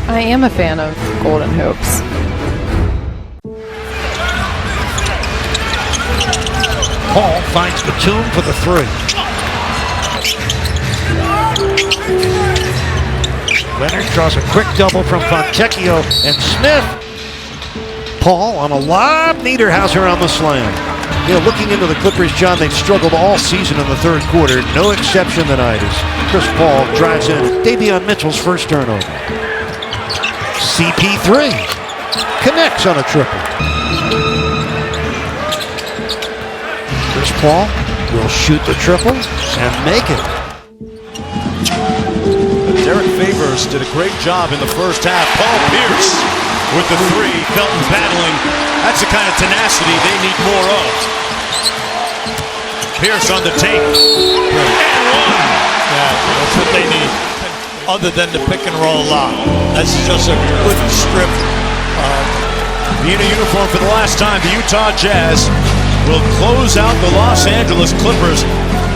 I am a fan of Golden Hoops. Paul finds Batum for the three. Leonard draws a quick double from Fontecchio and Smith. Paul on a lob. Niederhauser on the slam. You know, looking into the Clippers, John, they've struggled all season in the third quarter. No exception tonight as Chris Paul drives in. Davion Mitchell's first turnover. CP3 connects on a triple. Chris Paul will shoot the triple and make it. Derek Favors did a great job in the first half. Paul Pierce with the three. Felton battling. That's the kind of tenacity they need more of. Pierce on the take. And one. Yeah, that's what they need. Other than the pick and roll lot. That's just a good strip. In a uniform for the last time, the Utah Jazz will close out the Los Angeles Clippers.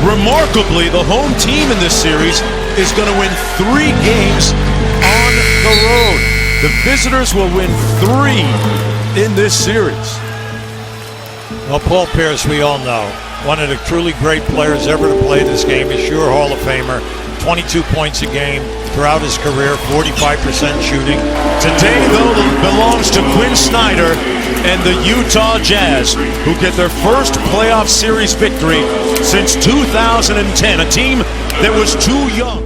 Remarkably, the home team in this series is going to win 3 games on the road. The visitors will win 3 in this series. Well, Paul Pierce, we all know, one of the truly great players ever to play this game. He's sure Hall of Famer. 22 points a game throughout his career, 45% shooting. Today, though, belongs to Quinn Snyder and the Utah Jazz, who get their first playoff series victory since 2010, a team that was too young.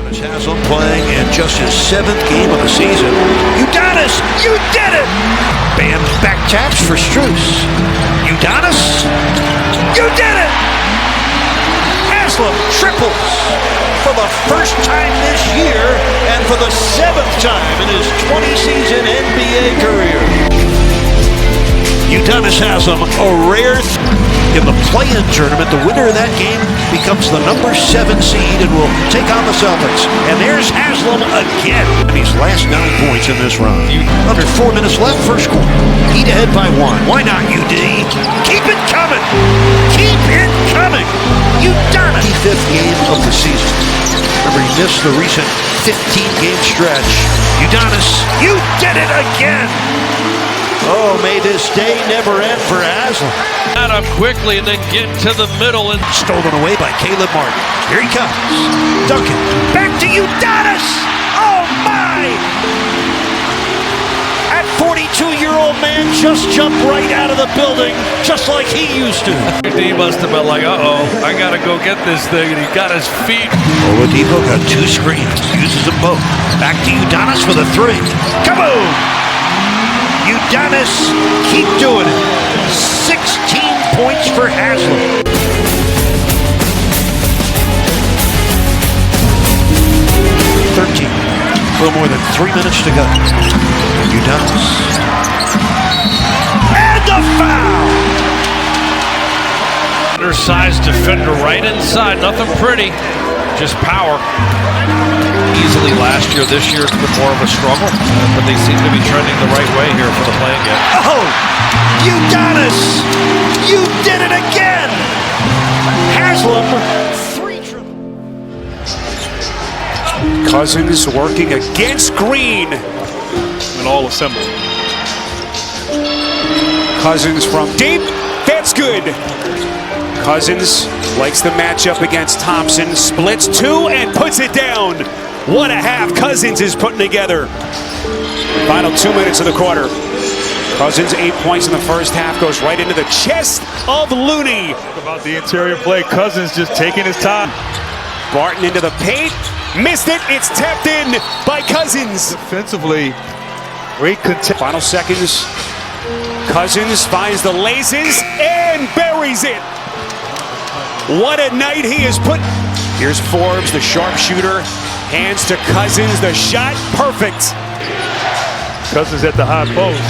Udonis Haslem playing in just his 7th game of the season. Udonis, you did it! Bam back taps for Strus. Udonis, you did it! Haslem triples for the first time this year and for the 7th time in his 20-season NBA career. Udonis Haslem, a rare in the play-in tournament. The winner of that game becomes the number 7 seed and will take on the Celtics. And there's Haslem again. And his last 9 points in this round. Under 4 minutes left, first quarter. Heat ahead by 1. Why not, UD? Keep it coming. Keep it coming. Udonis. 5th game of the season. Remember, he missed the recent 15-game stretch. Udonis, you did it again. Oh, may this day never end for Haslem. Out up quickly and then get to the middle and stolen away by Caleb Martin. Here he comes. Duncan. Back to Udonis. Oh, my. That 42-year-old man just jumped right out of the building, just like he used to. he must have been like, uh-oh, I got to go get this thing. And he got his feet. Oladipo got 2 screens. Uses them both. Back to Udonis for the 3. Kaboom! Udonis, keep doing it. 16 points for Haslem. 13. A little more than 3 minutes to go. Udonis. And the foul! Undersized defender right inside. Nothing pretty. Just power. Easily last year. This year it's been more of a struggle, but they seem to be trending the right way here for the play-in game. Oh! Udonis! You did it again! Haslem, 3 triples. Cousins working against Green. And all assembled. Cousins from deep. That's good. Cousins likes the matchup against Thompson. Splits 2 and puts it down. What a half Cousins is putting together. Final 2 minutes of the quarter. Cousins 8 points in the first half. Goes right into the chest of Looney. About the interior play. Cousins just taking his time. Barton into the paint. Missed it. It's tapped in by Cousins. Defensively, great content. Final seconds. Cousins finds the laces and buries it. What a night he has put. Here's Forbes, the sharpshooter. Hands to Cousins. The shot perfect. Cousins at the high post.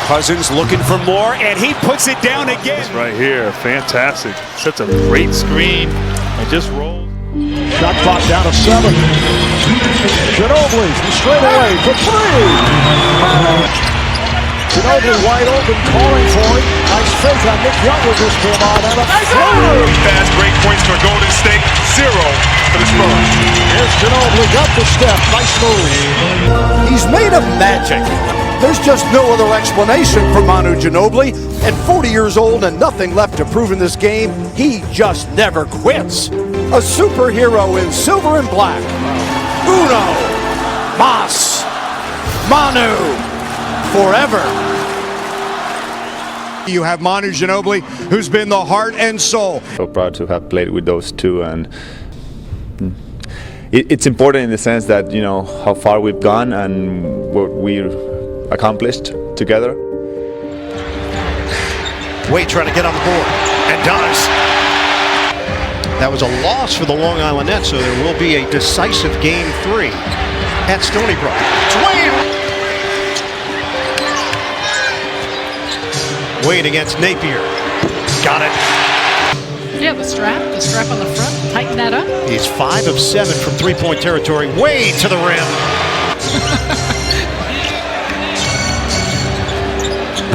Cousins looking for more, and he puts it down again. Right here, fantastic. Sets a great screen and just rolls. Shot clock down to 7. Ginobili from straight away for 3. Ginobili wide open, calling for it. Nice fake on Nick Younger just came on. And a floater. Fast break points for Golden State. 0 for the Spurs. Here's Ginobili, got the step. Nice move. He's made of magic. There's just no other explanation for Manu Ginobili. At 40 years old and nothing left to prove in this game, he just never quits. A superhero in silver and black. Uno, Mas, Manu, forever. You have Manu Ginobili, who's been the heart and soul. So proud to have played with those two, and it's important in the sense that, you know, how far we've gone and what we've accomplished together. Wade trying to get on the board, and does. That was a loss for the Long Island Nets, so there will be a decisive Game 3 at Stony Brook. Wade against Napier. Got it. Yeah, the strap on the front, tighten that up. He's 5 of 7 from three-point territory. Wade to the rim.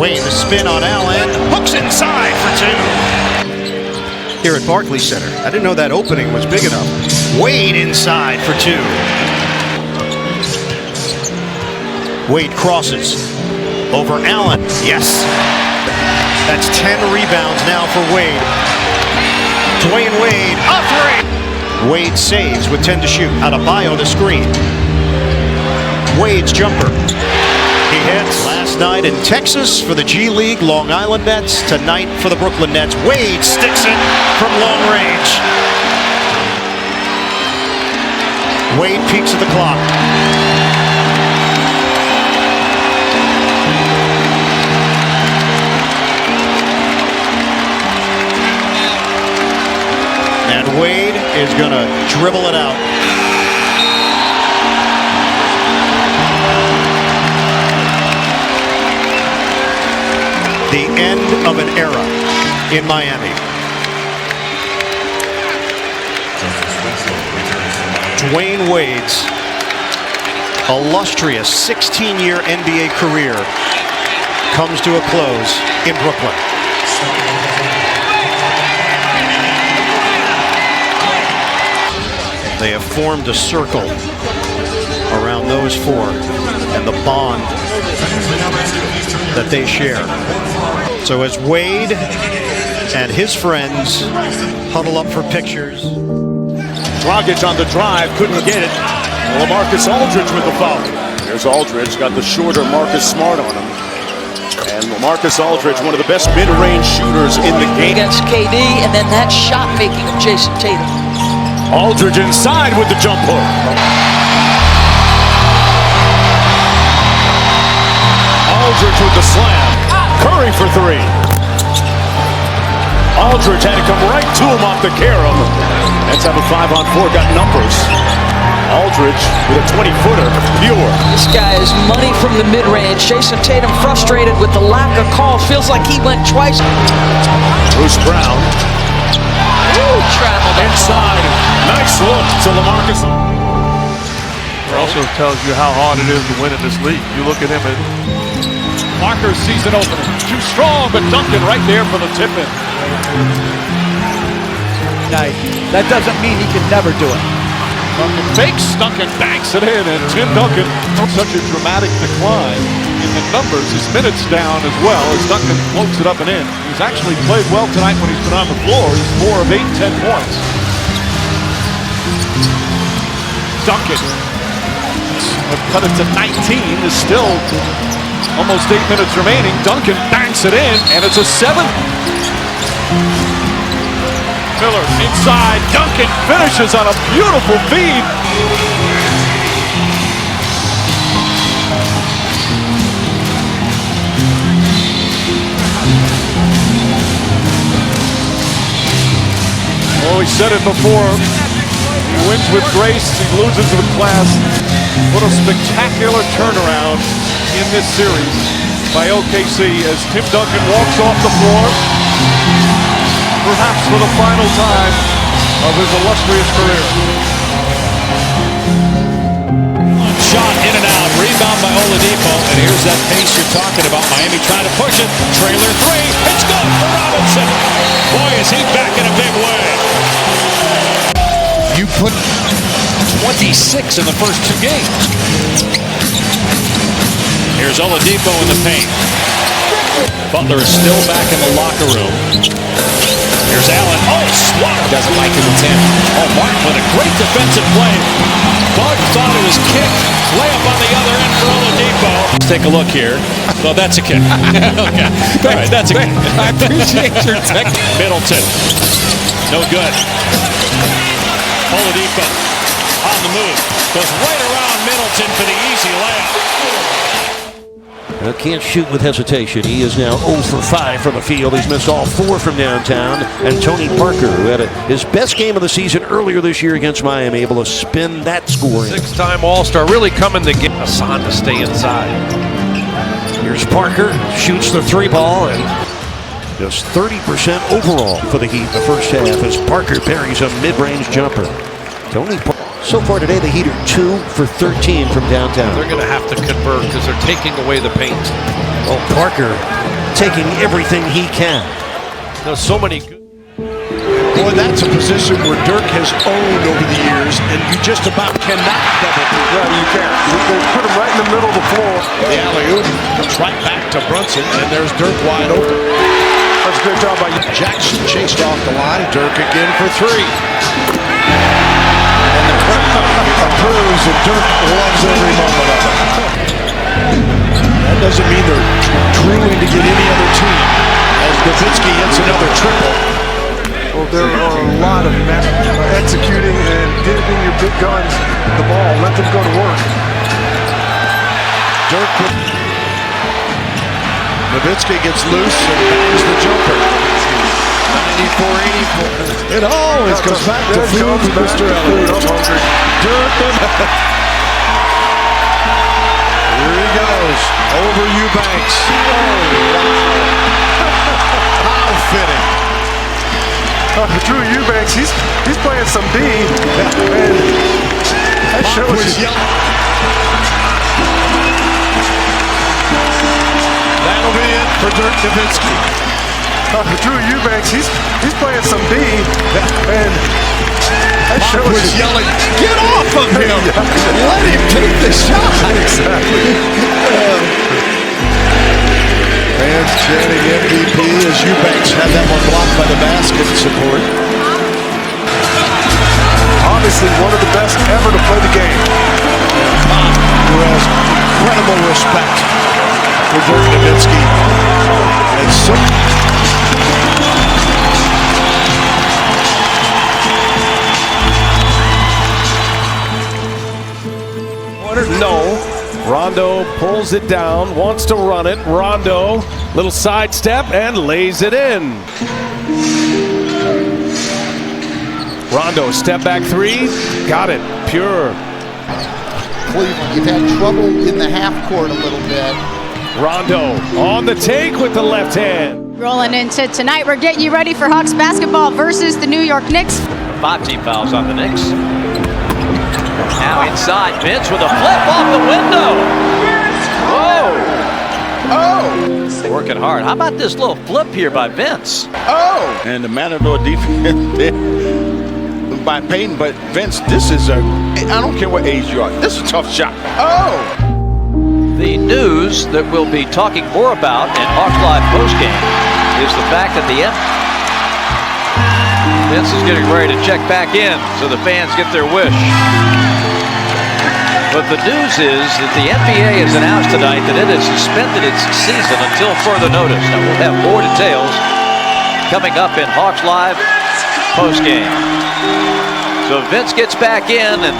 Wade the spin on Allen. Hooks inside for 2. Here at Barclays Center. I didn't know that opening was big enough. Wade inside for 2. Wade crosses over Allen. Yes. That's 10 rebounds now for Wade. Dwyane Wade, a 3. Wade saves with 10 to shoot. Adebayo the screen. Wade's jumper. He hits last night in Texas for the G League Long Island Nets. Tonight for the Brooklyn Nets. Wade sticks it from long range. Wade peeks at the clock. And Wade is going to dribble it out. The end of an era in Miami. Dwyane Wade's illustrious 16-year NBA career comes to a close in Brooklyn. They have formed a circle around those 4 and the bond that they share. So as Wade and his friends huddle up for pictures. Dragic on the drive, couldn't get it. LaMarcus Aldridge with the foul. There's Aldridge, got the shorter Marcus Smart on him. And LaMarcus Aldridge, one of the best mid-range shooters in the game. Against KD, and then that shot making of Jason Tatum. Aldridge inside with the jump hook. Aldridge with the slam. Curry for 3. Aldridge had to come right to him off the carom. Let's have a 5-on-4, got numbers. Aldridge with a 20-footer, pure. This guy is money from the mid-range. Jason Tatum frustrated with the lack of calls. Feels like he went twice. Bruce Brown. Ooh, traveled inside. Nice look to LaMarcus. It also tells you how hard it is to win in this league. You look at him and Marker's season opener. Too strong, but Duncan right there for the tip-in. That doesn't mean he can never do it. Duncan fakes, Duncan banks it in, and Tim Duncan, such a dramatic decline in the numbers. His minutes down as well as Duncan floats it up and in. He's actually played well tonight when he's been on the floor. He's 4 of 8, 10 points. Duncan, cut it to 19, is still almost 8 minutes remaining. Duncan banks it in, and it's a 7. Miller inside. Duncan finishes on a beautiful feed. Oh, we said it before. He wins with grace, he loses with class. What a spectacular turnaround in this series by OKC as Tim Duncan walks off the floor, perhaps for the final time of his illustrious career. Shot in and out, rebound by Oladipo. Oladipo, and here's that pace you're talking about. Miami trying to push it. Trailer three. It's good for Robinson. Boy, is he back in a big way. You put 26 in the first 2 games. Here's Oladipo in the paint. Butler is still back in the locker room. Here's Allen. Oh, swat. Doesn't like his attempt. Oh, Martin with a great defensive play. Bug thought it was kicked. Layup on the other end for Oladipo. Let's take a look here. No, that's a kick. Okay. All right, that's a kick. I appreciate your tech. Middleton. No good. Oladipo on the move. Goes right around Middleton for the easy layup. Can't shoot with hesitation. He is now 0 for 5 from the field. He's missed all 4 from downtown. And Tony Parker, who had his best game of the season earlier this year against Miami, able to spin that scoring. 6-time All-Star, really coming to get Hassan to stay inside. Here's Parker, shoots the 3-ball, and just 30% overall for the Heat in the first half as Parker parries a mid-range jumper. Tony Parker. So far today, the Heat are 2 for 13 from downtown. They're going to have to convert because they're taking away the paint. Well, Parker taking everything he can. There's so many good. Boy, that's a position where Dirk has owned over the years, and you just about cannot double team. No, you can't. They put him right in the middle of the floor. The alley-oop comes right back to Brunson, and there's Dirk wide open. That's a good job by Jackson chased off the line. Dirk again for 3. Proves that Dirk loves every moment of it. That doesn't mean they're drooling to get any other team. As Nowitzki hits another triple. Well, there are a lot of executing and giving your big guns the ball. Let them go to work. Dirk with Nowitzki gets loose and bangs the jumper. 94-84. It always goes back to food, Mr. Elliott. Dirk. Here he goes. Over Eubanks. Oh, wow. How fitting. Drew Eubanks, he's playing some D. And that shows you. That'll be it for Dirk Nowitzki. Drew Eubanks, he's playing some D, and that shows was yelling, "Get off of him! Let him take the shot!" Exactly. Fans chanting MVP as Eubanks had that one blocked by the basket support. Obviously, one of the best ever to play the game. Pop, who has incredible respect for Dirk Nowitzki, and so. No. Rondo pulls it down, wants to run it. Rondo, little sidestep and lays it in. Rondo, step back 3, got it, pure. Cleveland, you've had trouble in the half court a little bit. Rondo on the take with the left hand. Rolling into tonight, we're getting you ready for Hawks basketball versus the New York Knicks. 5 team fouls on the Knicks. Now inside, Vince with a flip off the window. Whoa. Oh. Working hard. How about this little flip here by Vince? Oh. And the Matador defense by Payton, but Vince, this is I don't care what age you are, this is a tough shot. Oh. The news that we'll be talking more about in Hawks Live postgame is the fact that Vince is getting ready to check back in so the fans get their wish. But the news is that the NBA has announced tonight that it has suspended its season until further notice. Now we'll have more details coming up in Hawks Live postgame. So Vince gets back in, and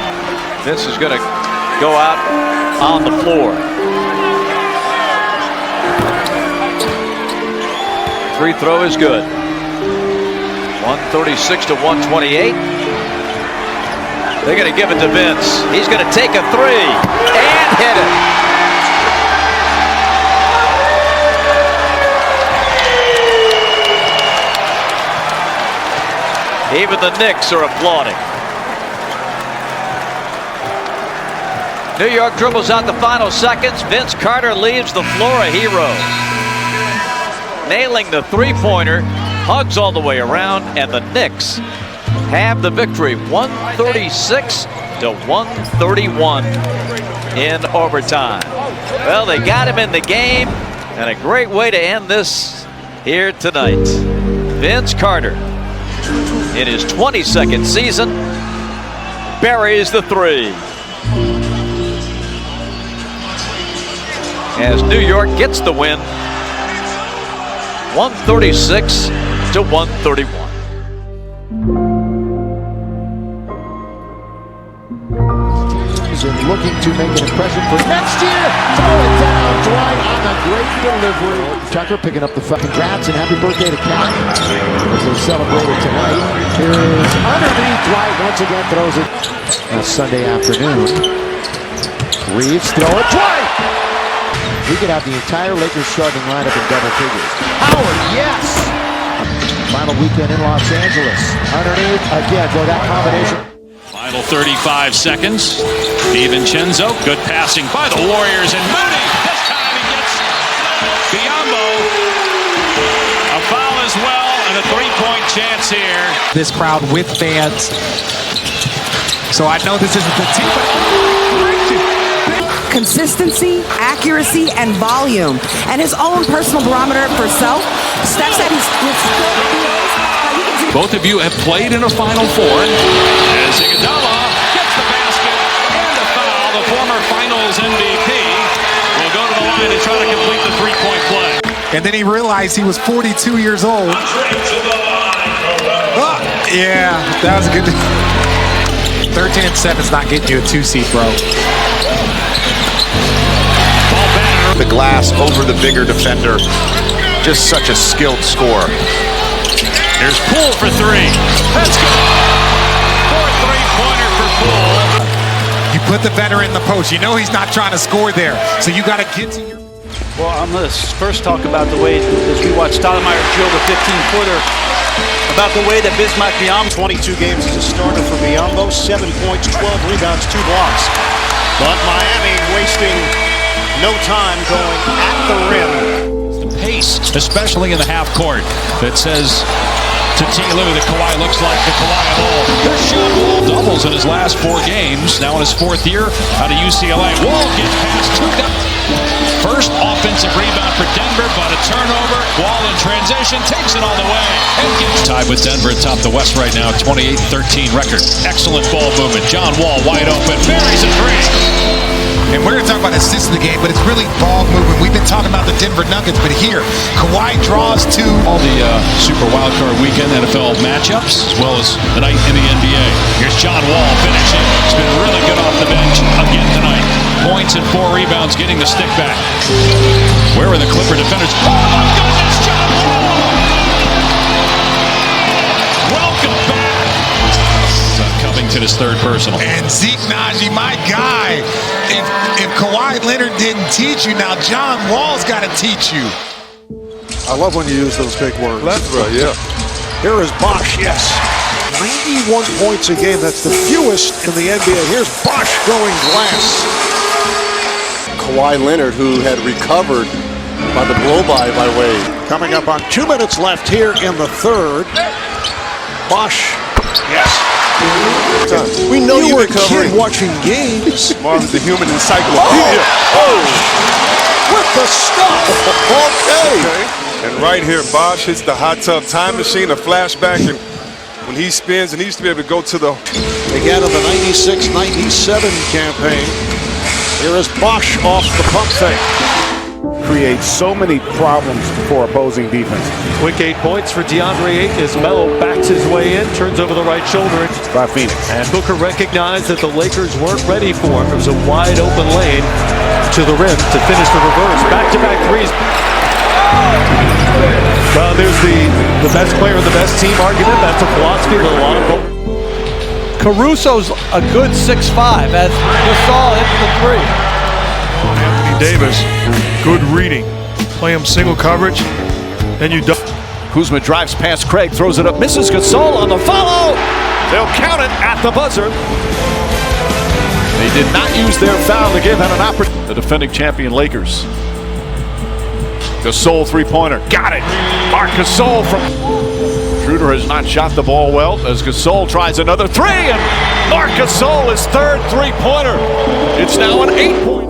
Vince is going to go out on the floor. Free throw is good. 136 to 128. They're going to give it to Vince. He's going to take a 3 and hit it. Even the Knicks are applauding. New York dribbles out the final seconds. Vince Carter leaves the floor a hero. Nailing the three-pointer, hugs all the way around, and the Knicks have the victory, 136 to 131 in overtime. Well, they got him in the game, and a great way to end this here tonight. Vince Carter, in his 22nd season, buries the three. As New York gets the win, 136 to 131. And looking to make an impression for next year. Throw it down, Dwight on a great delivery. Tucker picking up the fucking congrats and happy birthday to Cat as they celebrated tonight. Here is underneath. Dwight once again throws it. Sunday afternoon. Reeves throw it. Dwight! We could have the entire Lakers starting lineup in double figures. Howard, yes! Final weekend in Los Angeles. Underneath, again, for that combination. Final 35 seconds. DiVincenzo, good passing by the Warriors, and Mooney. This time he gets Biyombo. A foul as well, and a three-point chance here. This crowd with fans. So I know this isn't the team, but consistency, accuracy, and volume, and his own personal barometer for self. Steps that he's both of you have played in a Final Four. As Iguodala gets the basket and a foul, the former Finals MVP will go to the line to try to complete the three-point play. And then he realized he was 42 years old. Oh, yeah, that was a good. 13-7 is not getting you a 2-seed, bro. The glass over the bigger defender. Just such a skilled scorer. Here's Poole for three. That's good. Fourth three-pointer for Poole. You put the veteran in the post. You know he's not trying to score there. So you got to get to your... Well, I'm going to first talk about the way, as we watched Stoudemire drill the 15-footer, about the way that Bismack Biyombo. 22 games as a starter for Biyombo, 7 points, 12 rebounds, 2 blocks. But Miami wasting no time going at the rim. The pace, especially in the half court, that says to T. Lue that Kawhi looks like the Kawhi of old. Here's Sean Wall, doubles in his last 4 games. Now in his 4th year out of UCLA. Wall gets past 2 guys. First offensive rebound for Denver, but a turnover. Wall in transition, takes it all the way. And gets tied with Denver atop the West right now, 28-13 record. Excellent ball movement. John Wall wide open, buries a three. And we're going to talk about assists of the game, but it's really ball movement. We've been talking about the Denver Nuggets, but here, Kawhi draws to all the Super Wildcard Weekend NFL matchups, as well as the night in the NBA. Here's John Wall finishing. He's been really good off the bench again tonight. Points and 4 rebounds, getting the stick back. Where are the Clipper defenders? Oh my goodness, John Wall! Welcome back. Covington is third personal. And Zeke Naji, my guy. If Kawhi Leonard didn't teach you, now John Wall's got to teach you. I love when you use those big words. That's right, yeah. Here is Bosh, yes. 91 points a game. That's the fewest in the NBA. Here's Bosh going glass. Kawhi Leonard, who had recovered by the blow-by by Wade. Coming up on 2 minutes left here in the third. Bosh, yes. We know you were a recovering. kid watching games. Marvin, the human encyclopedia. With the stuff. Okay. And right here, Bosh hits the hot tub time machine, a flashback, and when he spins, and he used to be able to go to the... Again of the 96-97 campaign. Here is Bosh off the pump fake. Creates so many problems for opposing defense. Quick 8 points for DeAndre Ayton as Melo backs his way in, turns over the right shoulder. By Phoenix. And Booker recognized that the Lakers weren't ready for him. It was a wide open lane to the rim to finish the reverse. Back-to-back threes. Well, there's the best player in the best team argument. That's a philosophy with a lot of both. Caruso's a good 6'5", as you saw hit the three. Anthony Davis, good reading. Play him single coverage, then you Kuzma drives past Craig, throws it up, misses Gasol on the follow. They'll count it at the buzzer. They did not use their foul to give out an opportunity. The defending champion Lakers. Gasol three-pointer. Got it. Marc Gasol from... Schroeder has not shot the ball well as Gasol tries another three, and Marc Gasol his third three-pointer. It's now an 8-point.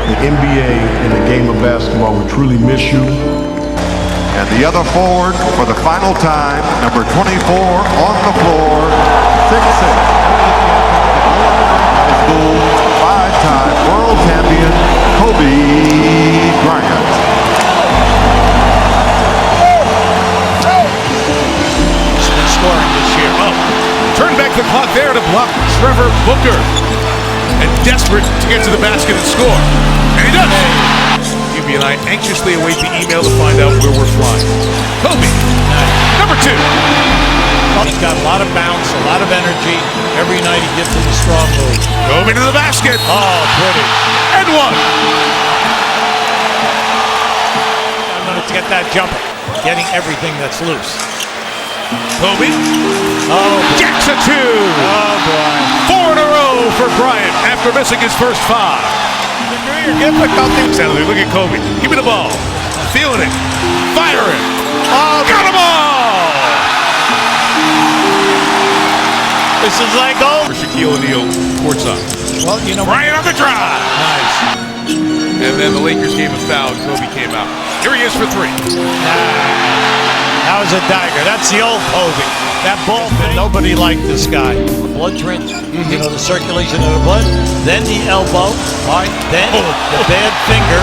The NBA and the game of basketball will truly miss you. And the other forward for the final time, number 24 on the floor, 6'6". High school, five-time world champion, Kobe Bryant. He's been scoring this year. Oh, turn back the clock there to block Trevor Booker. And desperate to get to the basket and score. And he does. QB and I anxiously await the email to find out where we're flying. Kobe, number 2. He's got a lot of bounce, a lot of energy. Every night he gets in a strong move. Kobe to the basket. Oh, pretty. And one. I'm going to get that jumper. Getting everything that's loose. Kobe. Oh, jacks a 2. Oh, boy. 4 in a row for Bryant after missing his first 5. Difficulty. Look at Kobe. Give me the ball. Feeling it. Firing. Oh, got them all. This is like gold. For Shaquille O'Neal courtside. Well, you know. Bryant on the drive. Nice. And then the Lakers gave a foul. Kobe came out. Here he is for 3. That was a dagger. That's the old Kobe. That ball thing. Nobody liked this guy. Blood trench. You know, the circulation of the blood. Then the elbow. All right. Then the bad finger.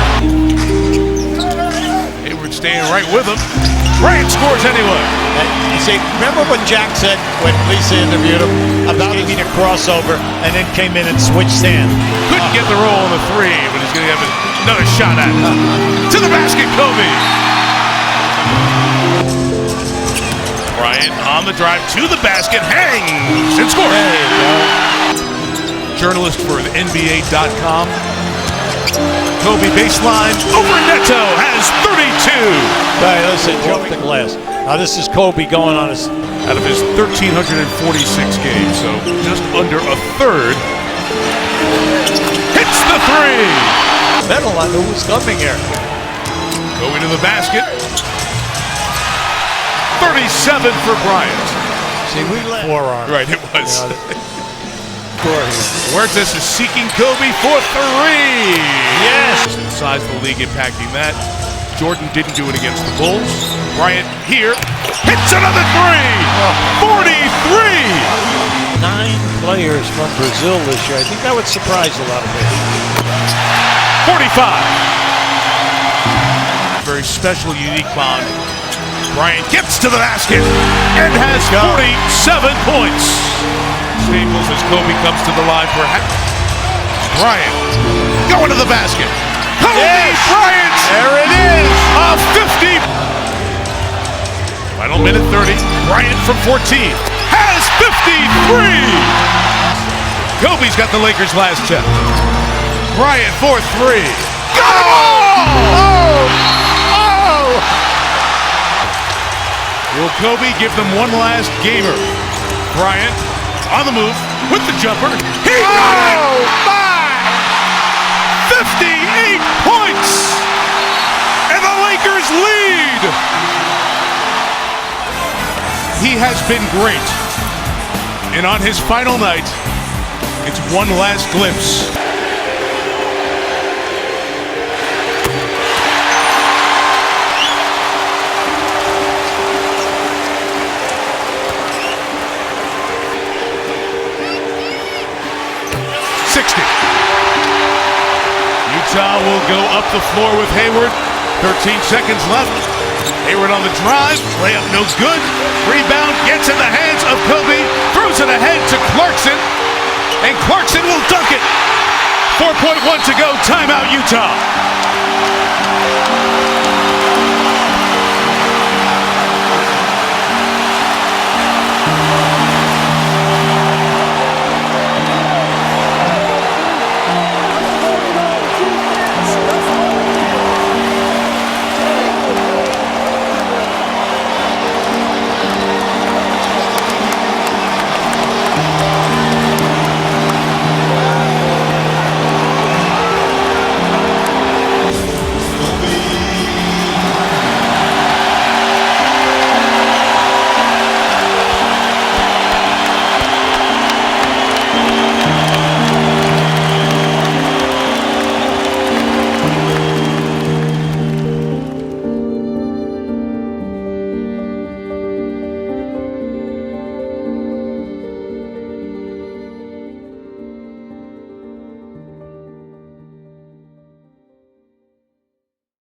Hayward staying right with him. Bryant scores anyway. You see, remember what Jack said when Lisa interviewed him about giving a crossover and then came in and switched stand? Couldn't get the roll on the 3, but he's going to have another shot at it. To the basket, Kobe. Bryant on the drive to the basket, hangs and scores. There you go. Journalist for the NBA.com. Kobe baseline over Neto has 32. Right, listen, jump the glass. Now this is Kobe going on his... Out of his 1,346 games, so just under a third. Hits the 3. Medal on who was coming here. Kobe to the basket. 37 for Bryant. See, we let forearm. Right, it was. Huertas is seeking Kobe for 3. Yes. The size of the league impacting that. Jordan didn't do it against the Bulls. Bryant here hits another 3. 43. 9 players from Brazil this year. I think that would surprise a lot of people. 45. Very special, unique bond. Bryant gets to the basket and has 47 points. Staples as Kobe comes to the line for Bryant going to the basket. Kobe Bryant! There it is! A 50! Final minute 30. Bryant from 14 has 53! Kobe's got the Lakers' last check. Bryant for 3. Got it all! Will Kobe give them one last gamer? Bryant on the move with the jumper. He got it! 58 points! And the Lakers lead! He has been great. And on his final night, it's one last glimpse. Utah will go up the floor with Hayward. 13 seconds left. Hayward on the drive. Layup no good. Rebound gets in the hands of Kobe. Throws it ahead to Clarkson. And Clarkson will dunk it. 4.1 to go. Timeout, Utah.